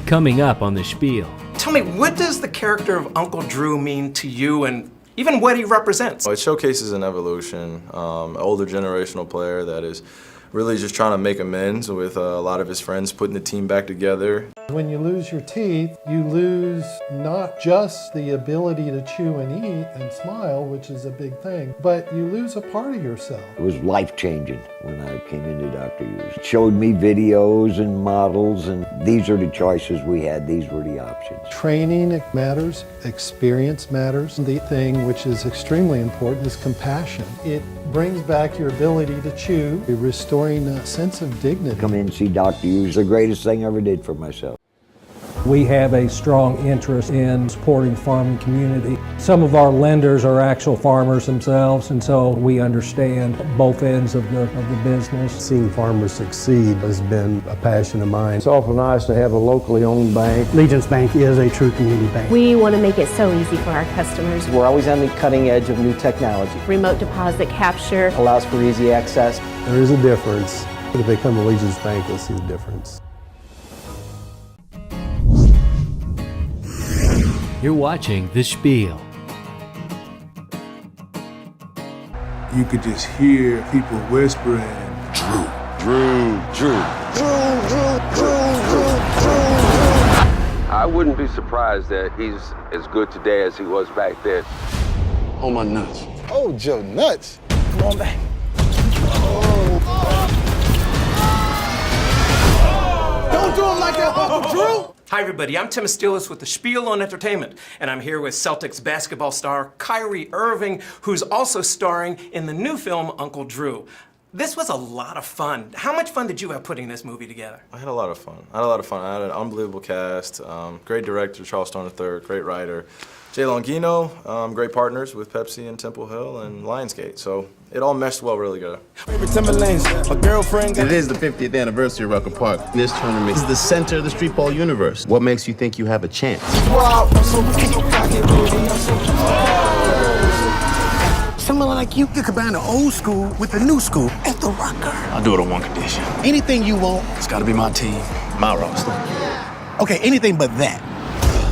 Coming up on the Spiel. Tell me, what does the character of Uncle Drew mean to you, and even what he represents? It showcases an evolution, older generational player that is really just trying to make amends with a lot of his friends, putting the team back together. When you lose your teeth, you lose not just the ability to chew and eat and smile, which is a big thing, but you lose a part of yourself. It was life-changing when I came into Dr. Hughes. It showed me videos and models, and these are the choices we had. These were the options. Training matters, experience matters. The thing which is extremely important is compassion. It brings back your ability to chew, restoring a sense of dignity. Come in and see Dr. Hughes, the greatest thing I ever did for myself. We have a strong interest in supporting the farming community. Some of our lenders are actual farmers themselves, and so we understand both ends of the business. Seeing farmers succeed has been a passion of mine. It's awful nice to have a locally owned bank. Legence Bank is a true community bank. We want to make it so easy for our customers. We're always on the cutting edge of new technology. Remote deposit capture Allows for easy access. There is a difference. If they come to Legence Bank, they'll see the difference. You're watching The Spiel. You could just hear people whispering, Drew. I wouldn't be surprised that he's as good today as he was back then. Oh, my nuts. Oh, Joe, nuts. Come on back. Don't do him like that, Uncle Drew. Hi, everybody. I'm Tim Estiloz with the Spiel on Entertainment, and I'm here with Celtics basketball star Kyrie Irving, who's also starring in the new film Uncle Drew. This was a lot of fun. How much fun did you have putting this movie together? I had a lot of fun. I had an unbelievable cast, great director, Charles Stone III, great writer. Jay Longino, great partners with Pepsi and Temple Hill and Lionsgate. So it all meshed well really good. It is the 50th anniversary of Rucker Park. This tournament is the center of the street ball universe. What makes you think you have a chance? Someone like you could combine the old school with the new school at the Rucker. I'll do it on one condition. Anything you want, it's gotta be my team, my roster. Okay, anything but that.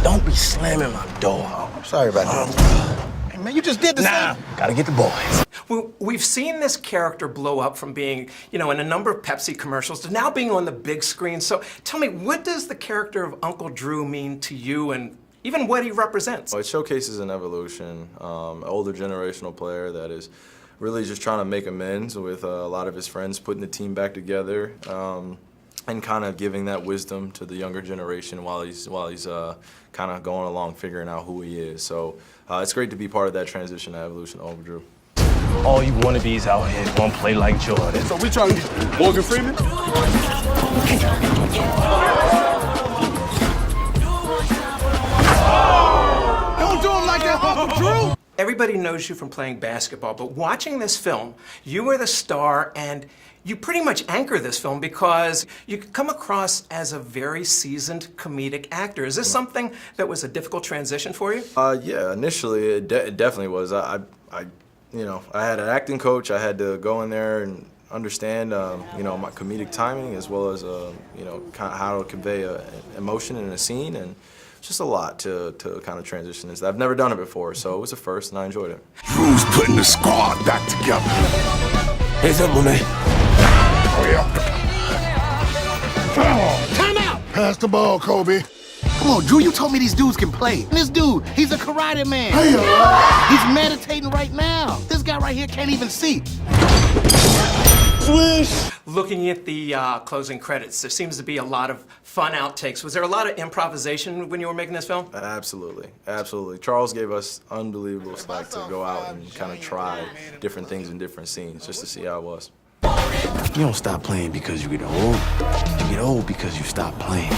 Don't be slamming my door. Sorry about that. Hey man, you just did the same. Gotta get the boys. We've seen this character blow up from being, in a number of Pepsi commercials to now being on the big screen. So tell me, what does the character of Uncle Drew mean to you, and even what he represents? It showcases an evolution, an older generational player that is really just trying to make amends with a lot of his friends, putting the team back together, and kind of giving that wisdom to the younger generation while he's kind of going along, figuring out who he is. So it's great to be part of that transition, that evolution of Drew. All you wannabes out here gonna play like Jordan. So we trying to get Morgan Freeman? Don't do him like that, Uncle Drew! Everybody knows you from playing basketball, but watching this film, you are the star, and you pretty much anchor this film because you come across as a very seasoned comedic actor. Is this something that was a difficult transition for you? Yeah, initially it definitely was. I had an acting coach. I had to go in there and understand, my comedic timing as well as, kind of how to convey an emotion in a scene, and just a lot to kind of transition into. I've never done it before, so it was a first, and I enjoyed it. Drew's putting the squad back together. Here's up, my man. Oh, yeah. Time out! Pass the ball, Kobe. Come on, Drew, you told me these dudes can play. This dude, he's a karate man. Hey, he's meditating right now. This guy right here can't even see. Swish! Looking at the closing credits, there seems to be a lot of fun outtakes. Was there a lot of improvisation when you were making this film? Absolutely, absolutely. Charles gave us unbelievable slack to go out and kind of try different things in different scenes just to see how it was. You don't stop playing because you get old. You get old because you stop playing.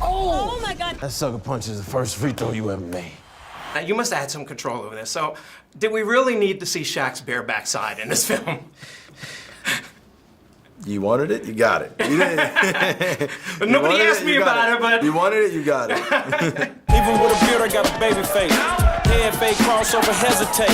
Oh my God. That sucker punch is the first free throw you ever made. Now, you must have had some control over this. So, did we really need to see Shaq's bare backside in this film? You wanted it, you got it. You didn't. But nobody asked me about it, but... You wanted it, you got it. Even with a beard, I got a baby face. Head fake, crossover, hesitate.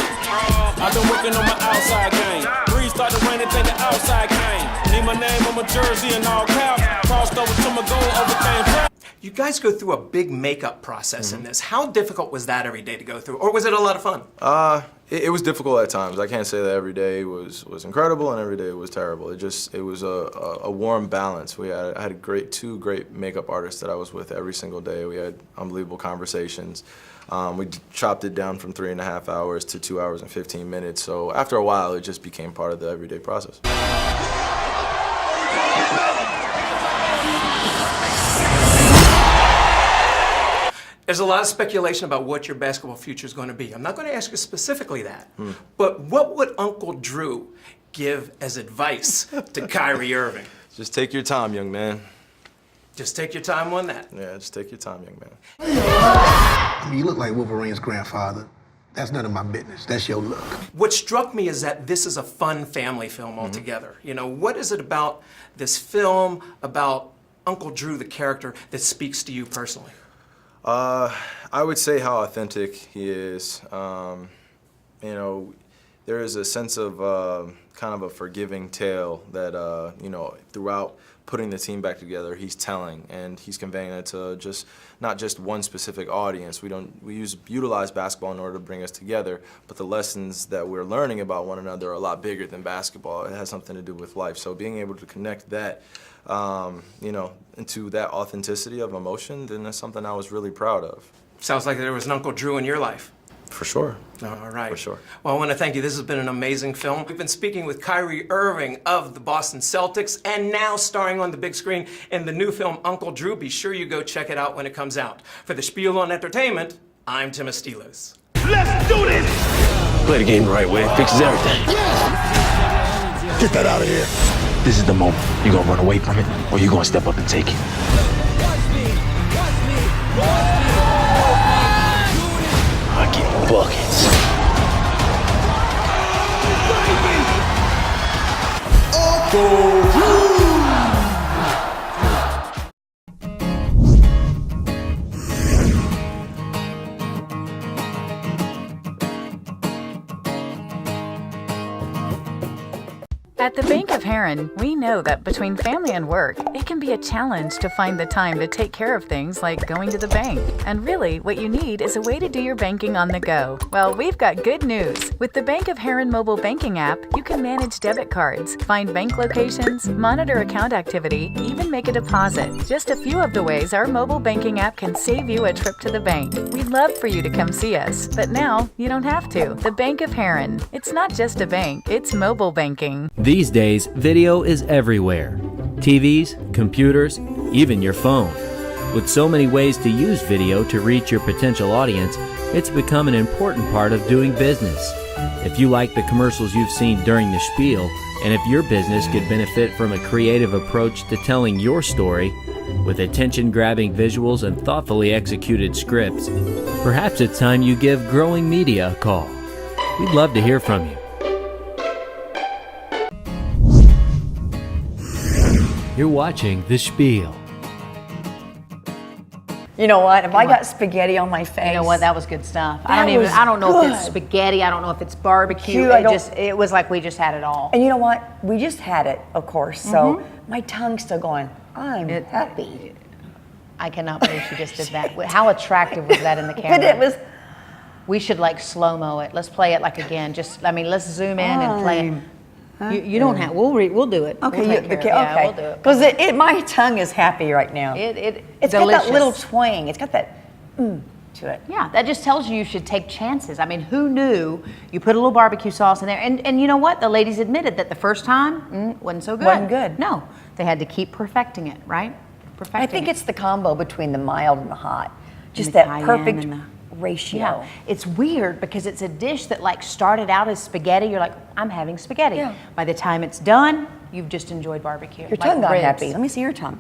I've been working on my outside game. Breeze started raining, think the outside came. Need my name on my jersey and all caps. Crossed over to my goal, overcame. You guys go through a big makeup process in this. How difficult was that every day to go through? Or was it a lot of fun? It was difficult at times. I can't say that every day was incredible and every day was terrible. It was a warm balance. I had two great makeup artists that I was with every single day. We had unbelievable conversations. We chopped it down from 3.5 hours to 2 hours and 15 minutes. So after a while, it just became part of the everyday process. There's a lot of speculation about what your basketball future is going to be. I'm not going to ask you specifically that, but what would Uncle Drew give as advice to Kyrie Irving? Just take your time, young man. Just take your time on that. Yeah, just take your time, young man. I mean, you look like Wolverine's grandfather. That's none of my business. That's your look. What struck me is that this is a fun family film altogether. What is it about this film, about Uncle Drew, the character, that speaks to you personally? I would say how authentic he is. There is a sense of kind of a forgiving tale that, throughout putting the team back together, he's telling, and he's conveying it to not just one specific audience. We utilize basketball in order to bring us together, but the lessons that we're learning about one another are a lot bigger than basketball. It has something to do with life. So being able to connect that, into that authenticity of emotion, then that's something I was really proud of. Sounds like there was an Uncle Drew in your life. For sure. All right. For sure. Well, I want to thank you. This has been an amazing film. We've been speaking with Kyrie Irving of the Boston Celtics, and now starring on the big screen in the new film Uncle Drew. Be sure you go check it out when it comes out. For the Spiel on Entertainment, I'm Tim Estiloz. Let's do this! Play the game the right way, fixes everything. Yes! Get that out of here. This is the moment. You gonna run away from it, or you gonna step up and take it? I get buckets. At the Bank of Heron, we know that between family and work, it can be a challenge to find the time to take care of things like going to the bank. And really, what you need is a way to do your banking on the go. Well, we've got good news. With the Bank of Heron mobile banking app, you can manage debit cards, find bank locations, monitor account activity, even make a deposit. Just a few of the ways our mobile banking app can save you a trip to the bank. We'd love for you to come see us, but now you don't have to. The Bank of Heron. It's not just a bank, it's mobile banking. These days, video is everywhere. TVs, computers, even your phone. With so many ways to use video to reach your potential audience, it's become an important part of doing business. If you like the commercials you've seen during the Spiel, and if your business could benefit from a creative approach to telling your story, with attention-grabbing visuals and thoughtfully executed scripts, perhaps it's time you give Growing Media a call. We'd love to hear from you. You're watching The Spiel. You know what? If I got spaghetti on my face. You know what? That was good stuff. I don't know if it's spaghetti. I don't know if it's barbecue. It was like we just had it all. And you know what? We just had it, of course. So my tongue's still going, I'm happy. I cannot believe she just did that. How attractive was that in the camera? But it was. We should like slow-mo it. Let's play it like again. Let's zoom in and play it. You don't have. We'll do it. Okay. We'll do it. Because my tongue is happy right now. It's got that little twang. It's got that to it. Yeah, that just tells you should take chances. I mean, who knew? You put a little barbecue sauce in there, and you know what? The ladies admitted that the first time wasn't so good. Wasn't good. No, they had to keep perfecting it, right? I think it's the combo between the mild and the hot. Just that perfect ratio. Yeah, it's weird because it's a dish that like started out as spaghetti. You're like, I'm having spaghetti. Yeah. By the time it's done, you've just enjoyed barbecue. Your tongue got happy. Let me see your tongue.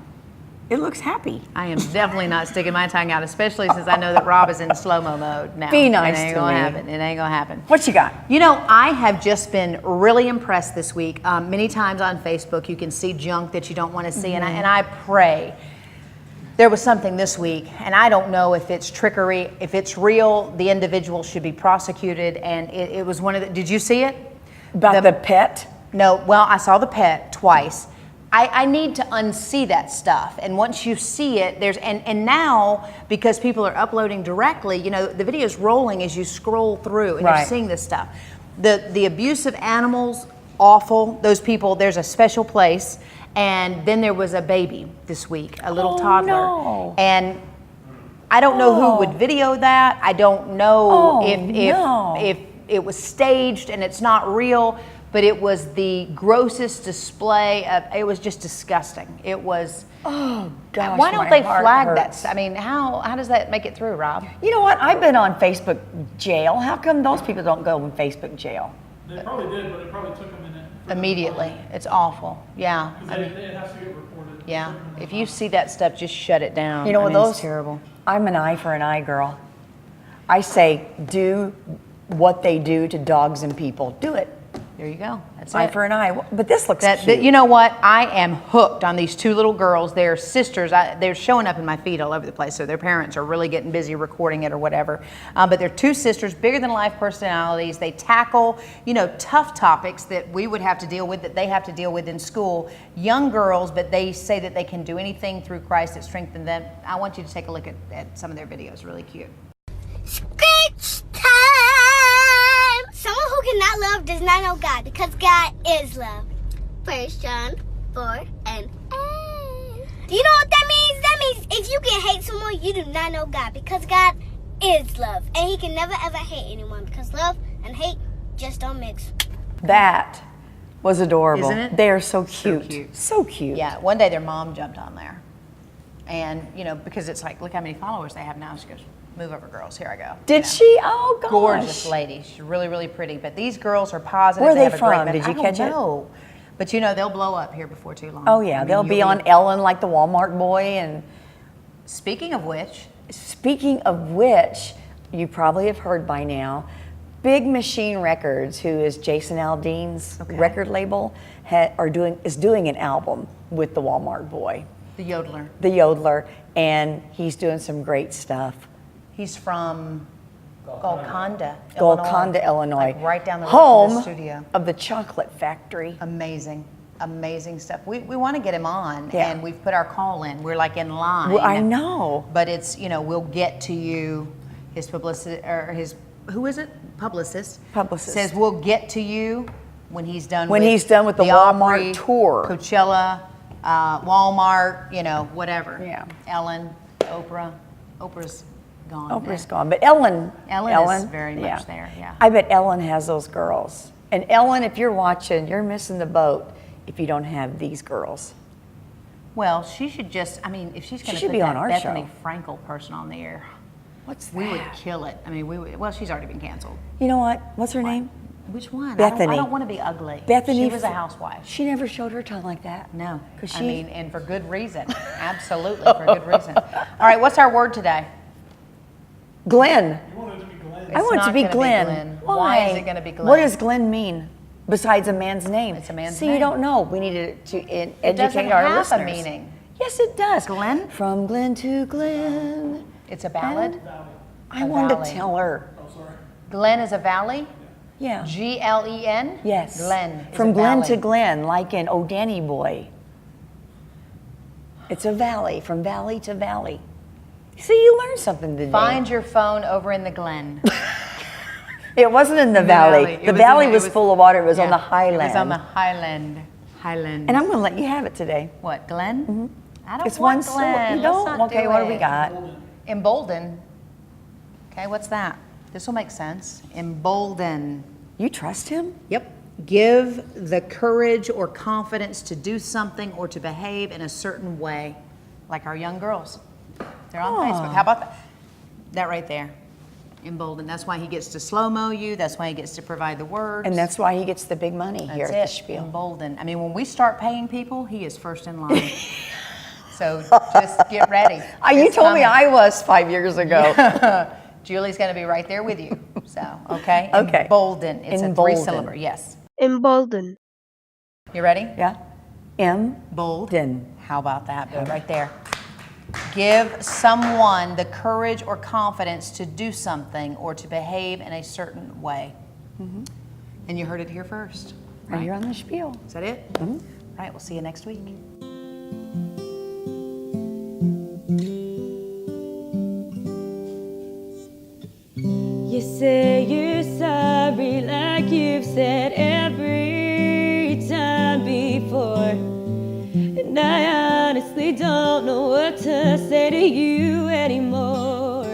It looks happy. I am definitely not sticking my tongue out, especially since I know that Rob is in slow-mo mode now. Be nice to me. It ain't gonna happen. What you got? You know, I have just been really impressed this week. Many times on Facebook, you can see junk that you don't want to see, and I pray. There was something this week, and I don't know if it's trickery. If it's real, the individual should be prosecuted. And it was one of the. Did you see it? About the pet? No. Well, I saw the pet twice. I need to unsee that stuff. And once you see it, and now because people are uploading directly, you know, the video's rolling as you scroll through, and you're seeing this stuff. The abuse of animals, awful. Those people. There's a special place. And then there was a baby this week, a little toddler. No. And I don't know who would video that. I don't know if it was staged and it's not real, but it was the grossest display of, it was just disgusting. It was, oh gosh, why don't they flag that? I mean, how does that make it through, Rob? You know what? I've been on Facebook jail. How come those people don't go in Facebook jail? They probably did, but it probably took a minute. Immediately. It's awful. Yeah. It has to get reported. Yeah. If you see that stuff, just shut it down. You know what? It's terrible. I'm an eye for an eye girl. I say do what they do to dogs and people. Do it. There you go. That's eye it. for an eye. But this looks cute. You know what? I am hooked on these two little girls. They're sisters. They're showing up in my feed all over the place. So their parents are really getting busy recording it or whatever. But they're two sisters, bigger than life personalities. They tackle, you know, tough topics that we would have to deal with, that they have to deal with in school. Young girls, but they say that they can do anything through Christ that strengthens them. I want you to take a look at some of their videos. Really cute. Speech time! Someone who cannot love does not know God, because God is love. 1 John 4 and 8. Do you know what that means? That means if you can hate someone, you do not know God, because God is love. And he can never ever hate anyone, because love and hate just don't mix. That was adorable. Isn't it? They are so cute. So cute. Yeah, one day their mom jumped on there. And, you know, because it's like, look how many followers they have now. She goes, move over, girls. Here I go. Did she? Oh, gosh. Gorgeous lady. She's really, really pretty. But these girls are positive. Where are they have a great from? message. Did you catch it? No. But, you know, they'll blow up here before too long. Oh, yeah. They'll be on Ellen like the Walmart boy. And Speaking of which, you probably have heard by now, Big Machine Records, who is Jason Aldean's record label, is doing an album with the Walmart boy. the yodeler. The yodeler. And he's doing some great stuff. He's from Golconda, Illinois. Like right down the road Home from the studio. of the chocolate factory. Amazing. Amazing stuff. We want to get him on, Yeah. and we've put our call in. We're like in line. Well, I know. But it's, we'll get to you. His publicist, or his, who is it? Publicist. Says we'll get to you when he's done with the Walmart Opry, tour. Coachella, Walmart, whatever. Yeah. Ellen, Oprah. Oprah's gone. Oprah's gone. But Ellen is very much there, yeah. I bet Ellen has those girls. And Ellen, if you're watching, you're missing the boat if you don't have these girls. Well, she should just, if she's going to put be on that our Bethany show. Frankel person on the air, we would kill it. Well, she's already been canceled. You know what? What's her name? Which one? Bethany. I don't want to be ugly. Bethany. She was a housewife. She never showed her tongue like that. No. She, and for good reason. Absolutely, for good reason. All right, what's our word today? Glenn. You want it to be Glenn? I want it to be Glenn. Why is it going to be Glenn? What does Glenn mean besides a man's name? It's a man's See, name. you don't know. We need to It educate doesn't our have listeners. a meaning. Yes, it does. Glenn? From Glen to Glen. It's a ballad? I A wanted valley. to tell her. Oh, sorry. Glen is a valley? Yeah. G-L-E-N? Yes. Glen is From a Glen valley. to Glen, like in Oh Danny Boy. It's a valley, from valley to valley. See, you learned something today. Find your phone over in the Glen. It wasn't in the valley. The valley was full of water. It was on the highland. It was on the highland. Highland. And I'm going to let you have it today. What, Glen? Mm-hmm. I don't It's want one syllable. Glen. You Let's don't? not Okay, do what do we it. got? Embolden. Okay, what's that? This will make sense. Embolden. You trust him? Yep. Give the courage or confidence to do something or to behave in a certain way, like our young girls. They're on Facebook. How about that? That right there. Embolden. That's why he gets to slow-mo you. That's why he gets to provide the words. And that's why he gets the big money here at the That's Spiel. Embolden. When we start paying people, he is first in line. So just get ready. You It's told me coming. I was 5 years ago. Julie's going to be right there with you. So, okay? Okay. Embolden. It's Embolden. a three-syllable. Yes. Embolden. You ready? Yeah. Embolden. How about that? Go right there. Give someone the courage or confidence to do something or to behave in a certain way. Mm-hmm. And you heard it here first. Right here on the Spiel. Is that it? Mm-hmm. All right, we'll see you next week. You say you're sorry like you've said every time before. And I honestly don't know what to say to you anymore.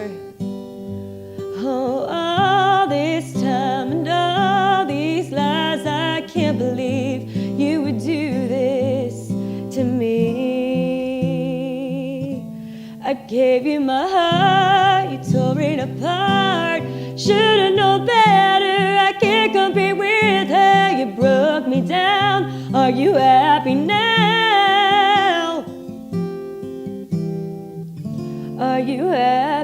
Oh, all this time and all these lies, I can't believe you would do this to me. I gave you my heart, you tore it apart. Should've known better, I can't compete with her. You broke me down, are you happy now? Are you happy?